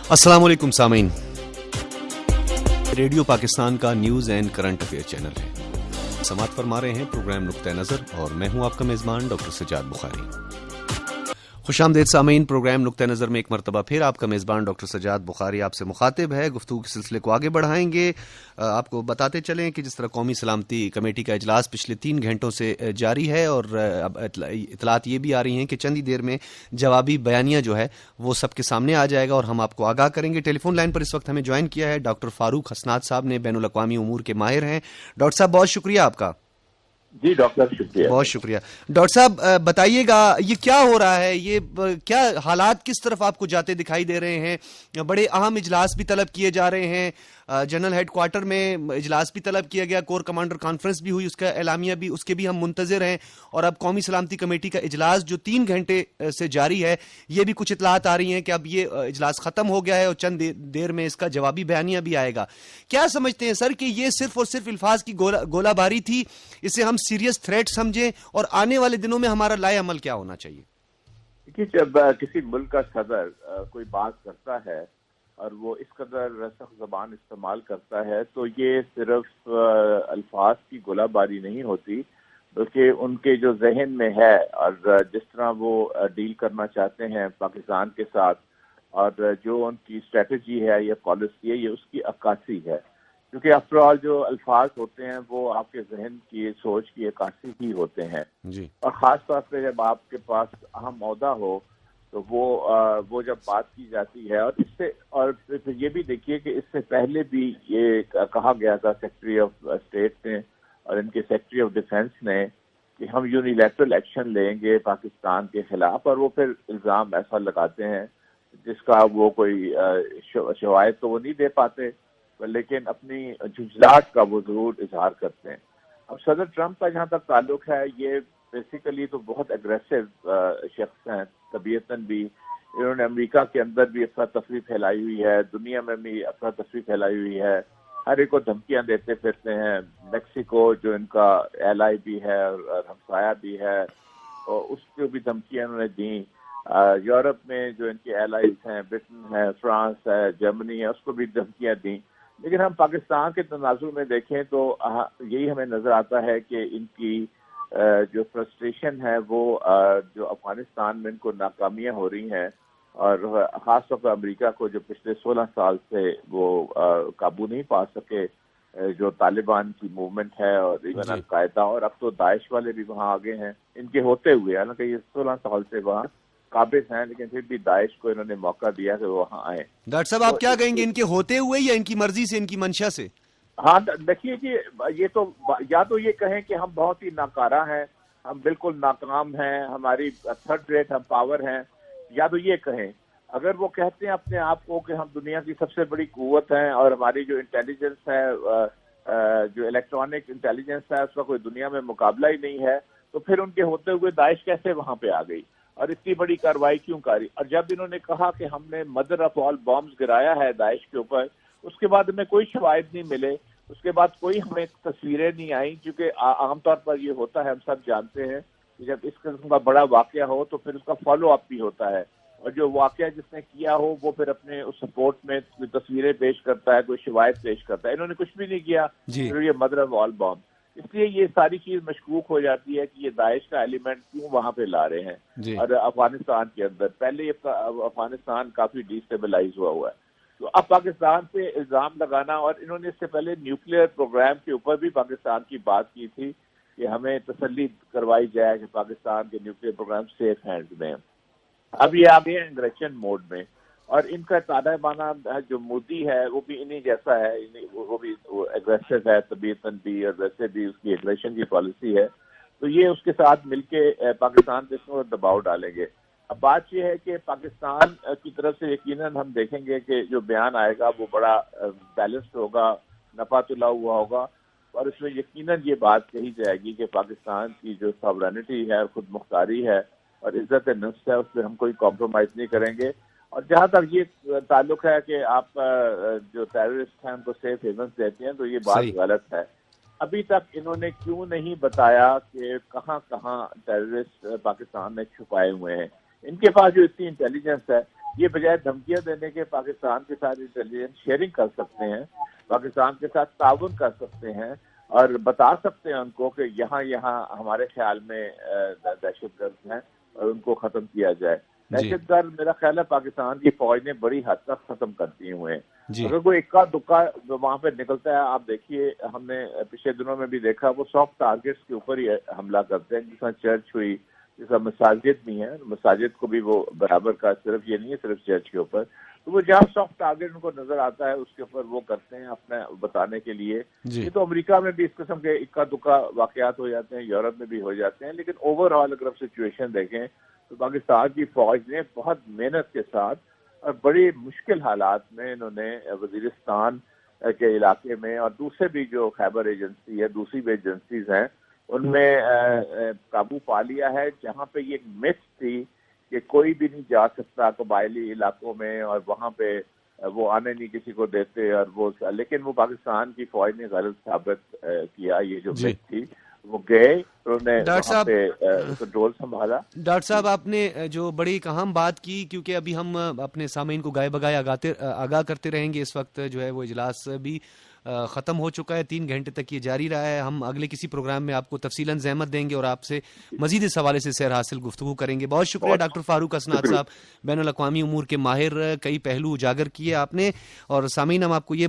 अस्सलाम वालेकुम सामीन, रेडियो पाकिस्तान का news and current affair channel है। समाअत फरमा रहे हैं प्रोग्राम नुक्ता नज़र और मैं हूं आपका मेज़बान डॉक्टर सजाद बुखारी। खुशामदीद सामीन, प्रोग्राम नुक्ता नज़र में एक मरतबा फिर आपका मेज़बान डॉक्टर सजाद बुखारी आपसे मुखातिब है। गुफ्तगू के सिलसिले को आगे बढ़ाएंगे। आपको बताते चलें कि जिस तरह कौमी सलामती कमेटी का इजलास पिछले 3 घंटों से जारी है और अब इतलात ये भी आ रही हैं कि चंद ही देर में जवाबी बयानिया जो है वो सबके सामने आ जाएगा और हम आपको आगाह करेंगे। टेलीफोन लाइन पर इस वक्त हमें ज्वाइन किया है डॉक्टर फारूक हसनात साहब ने, बैनुल अक़वामी उमूर के माहिर हैं। डॉक्टर साहब बहुत शुक्रिया आपका। जी डॉक्टर, शुक्रिया, बहुत शुक्रिया। डॉक्टर साहब बताइएगा ये क्या हो रहा है, ये क्या हालात किस तरफ आपको जाते दिखाई दे रहे हैं? बड़े अहम इजलास भी तलब किए जा रहे हैं, जनरल हेडक्वार्टर में इजलास भी तलब किया गया, कोर कमांडर कॉन्फ्रेंस भी हुई, उसका एलामिया भी उसके भी हम मुंतजिर हैं, और अब कौमी सलामती कमेटी का इजलास जो 3 घंटे से जारी है, ये भी कुछ इतलात आ रही हैं कि अब ये इजलास खत्म हो गया है और चंद देर में इसका जवाबी बयानिया भी आएगा। क्या समझते हैं सर कि ये सिर्फ और सिर्फ अल्फाज की गोलाबारी थी, इसे हम सीरियस थ्रेट समझें और आने वाले दिनों में हमारा लाए अमल क्या होना चाहिए? देखिए, जब किसी मुल्क का सदर कोई बात करता है और वो इस कदर सख्त ज़बान इस्तेमाल करता है तो ये सिर्फ अल्फाज की गोलाबारी नहीं होती, बल्कि उनके जो जहन में है और जिस तरह वो डील करना चाहते हैं पाकिस्तान के साथ और जो उनकी स्ट्रेटजी है या पॉलिसी है, ये उसकी अक्कासी है। क्योंकि आफ्टर ऑल जो अल्फाज होते हैं वो आपके जहन की सोच की अक्कासी ही होते हैं जी। और ख़ास तौर पे जब आपके पास अहम ओहदा हो तो वो जब बात की जाती है और इससे और फिर ये भी देखिए कि इससे पहले भी ये कहा गया था सेक्रेटरी ऑफ स्टेट ने और इनके सेक्रेटरी ऑफ डिफेंस ने कि हम यूनिलैटरल एक्शन लेंगे पाकिस्तान के खिलाफ, और वो फिर इल्ज़ाम ऐसा लगाते हैं जिसका वो कोई शवायद तो वो नहीं दे पाते, लेकिन अपनी झुंझलाहट का वो जरूर इजहार करते हैं। अब सदर ट्रंप का जहाँ तक ताल्लुक है, ये बेसिकली तो बहुत एग्रेसिव शख्स हैं तबीयतन भी। इन्होंने अमेरिका के अंदर भी अफरा तफरी फैलाई हुई है, दुनिया में भी अफरा तफरी फैलाई हुई है, हर एक को धमकियां देते फिरते हैं। मेक्सिको जो इनका एलाई भी है और हमसाया भी है, और उसको भी धमकियां इन्होंने दी। यूरोप में जो इनके एलाइज हैं, ब्रिटेन है, फ्रांस है, जर्मनी है, उसको भी धमकियां दी। लेकिन हम पाकिस्तान के तनाजुर में देखें तो यही हमें नजर आता है कि इनकी जो फ्रस्ट्रेशन है वो जो अफगानिस्तान में इनको नाकामियां हो रही हैं और ख़ास तौर पर अमेरिका को जो पिछले 16 साल से वो काबू नहीं पा सके, जो तालिबान की मूवमेंट है और इवन अलकायदा और अब तो दाइश वाले भी वहाँ आगे हैं इनके होते हुए। हालांकि ये 16 साल से वहाँ काबिज हैं, लेकिन फिर भी दाइश को इन्होंने मौका दिया कि वो वहाँ आए। डॉक्टर साहब आप क्या कहेंगे, इनके होते हुए या इनकी मर्जी से, इनकी मंशा से? हाँ, देखिए कि ये तो या तो ये कहें कि हम बहुत ही नाकारा हैं, हम बिल्कुल नाकाम हैं, हमारी थर्ड रेट हम पावर हैं, या तो ये कहें अगर वो कहते हैं अपने आप को कि हम दुनिया की सबसे बड़ी कुव्वत हैं और हमारी जो इंटेलिजेंस है, जो इलेक्ट्रॉनिक इंटेलिजेंस है, उसका कोई दुनिया में मुकाबला ही नहीं है, तो फिर उनके होते हुए दाइश कैसे वहां पे आ गई और इतनी बड़ी कार्रवाई क्यों करी? और जब इन्होंने कहा कि हमने मदर ऑफ ऑल बॉम्ब्स गिराया है दाइश के ऊपर, उसके बाद हमें कोई शवाहिद नहीं मिले, उसके बाद कोई हमें तस्वीरें नहीं आई, क्योंकि आमतौर पर ये होता है, हम सब जानते हैं कि जब इस किस्म का बड़ा वाकया हो तो फिर उसका फॉलो अप भी होता है, और जो वाकया जिसने किया हो वो फिर अपने उस सपोर्ट में तस्वीरें पेश करता है, कोई शवाहिद पेश करता है। इन्होंने कुछ भी नहीं किया, फिर ये मदर ऑफ ऑल बॉम्ब। इसलिए ये सारी चीज मशकूक हो जाती है कि ये दाइश का एलिमेंट क्यों वहां पे ला रहे हैं और अफगानिस्तान के अंदर। पहले ये अफगानिस्तान काफी डिस्टेबलाइज हुआ है, तो अब पाकिस्तान पे इल्जाम लगाना, और इन्होंने इससे पहले न्यूक्लियर प्रोग्राम के ऊपर भी पाकिस्तान की बात की थी कि हमें तसल्ली करवाई जाए कि पाकिस्तान के न्यूक्लियर प्रोग्राम सेफ हैंड्स में। अब ये आ गए एग्रेशन मोड में, और इनका ताना बाना जो मोदी है वो भी इन्हीं जैसा है, वो भी एग्रेसिव है तबीयतन भी, और वैसे भी उसकी एग्रेशन की पॉलिसी है, तो ये उसके साथ मिलके पाकिस्तान पे इसमें दबाव डालेंगे। अब बात यह है कि पाकिस्तान की तरफ से यकीनन हम देखेंगे कि जो बयान आएगा वो बड़ा बैलेंस्ड होगा, नफा तुला हुआ होगा, और इसमें यकीनन ये बात कही जाएगी कि पाकिस्तान की जो सॉवरेनिटी है, खुद मुख्तारी है और इज्जत नफ्स है, उस पर हम कोई कॉम्प्रोमाइज नहीं करेंगे। और जहाँ तक ये ताल्लुक है कि आप जो टेररिस्ट हैं उनको सेफ हेवंस देते हैं, तो ये बात गलत है। अभी तक इन्होंने क्यों नहीं बताया कि कहाँ कहाँ टेररिस्ट पाकिस्तान में छुपाए हुए हैं? इनके पास जो इतनी इंटेलिजेंस है, یہ بجائے دھمکیاں دینے کے پاکستان کے ساتھ انٹیلیجنس شیئرنگ کر سکتے ہیں، پاکستان کے ساتھ تعاون کر سکتے ہیں اور بتا سکتے ہیں ان کو کہ یہاں ہمارے خیال میں دہشت گرد ہیں اور ان کو ختم کیا جائے۔ دہشت گرد میرا خیال ہے پاکستان کی فوج نے بڑی حد تک ختم کر دیے ہوئے ہیں۔ اگر کوئی اکا دکا وہاں پہ نکلتا ہے، آپ دیکھیے ہم نے پچھلے دنوں میں بھی دیکھا، وہ سافٹ ٹارگیٹس کے اوپر ہی حملہ کرتے ہیں، جس طرح چرچ ہوئی، جس طرح مساجد بھی ہیں، مساجد کو بھی وہ برابر کا، صرف یہ نہیں ہے صرف چرچ کے اوپر، تو وہ جہاں سافٹ ٹارگیٹ ان کو نظر آتا ہے اس کے اوپر وہ کرتے ہیں اپنا بتانے کے لیے۔ یہ تو امریکہ میں بھی اس قسم کے اکا دکا واقعات ہو جاتے ہیں، یورپ میں بھی ہو جاتے ہیں، لیکن اوور آل اگر آپ سچویشن دیکھیں تو پاکستان کی فوج نے بہت محنت کے ساتھ اور بڑی مشکل حالات میں انہوں نے وزیرستان کے علاقے میں اور دوسرے بھی جو خیبر ایجنسی ہے، دوسری بھی ایجنسیز ہیں، ان میں قابو پا لیا ہے۔ جہاں پہ یہ متھ تھی کہ کوئی بھی نہیں جا سکتا قبائلی علاقوں میں اور وہاں پہ وہ آنے نہیں کسی کو دیتے، اور وہ لیکن وہ پاکستان کی فوج نے غلط ثابت کیا، یہ جو متھ تھی وہ گئے، انہوں نے وہاں پہ کنٹرول سنبھالا۔ ڈاکٹر صاحب آپ نے جو بڑی ایک اہم بات کی، کیونکہ ابھی ہم اپنے سامعین کو گائے بگائے آگاہ کرتے رہیں گے، اس وقت جو ہے وہ اجلاس بھی ختم ہو چکا ہے، 3 گھنٹے تک یہ جاری رہا ہے۔ ہم اگلے کسی پروگرام میں آپ کو تفصیلاً زحمت دیں گے اور آپ سے مزید اس حوالے سے سیر حاصل گفتگو کریں گے۔ بہت شکریہ ڈاکٹر فاروق اسناد صاحب، بین الاقوامی امور کے ماہر، کئی پہلو اجاگر کیے آپ نے، اور سامعین ہم آپ کو یہ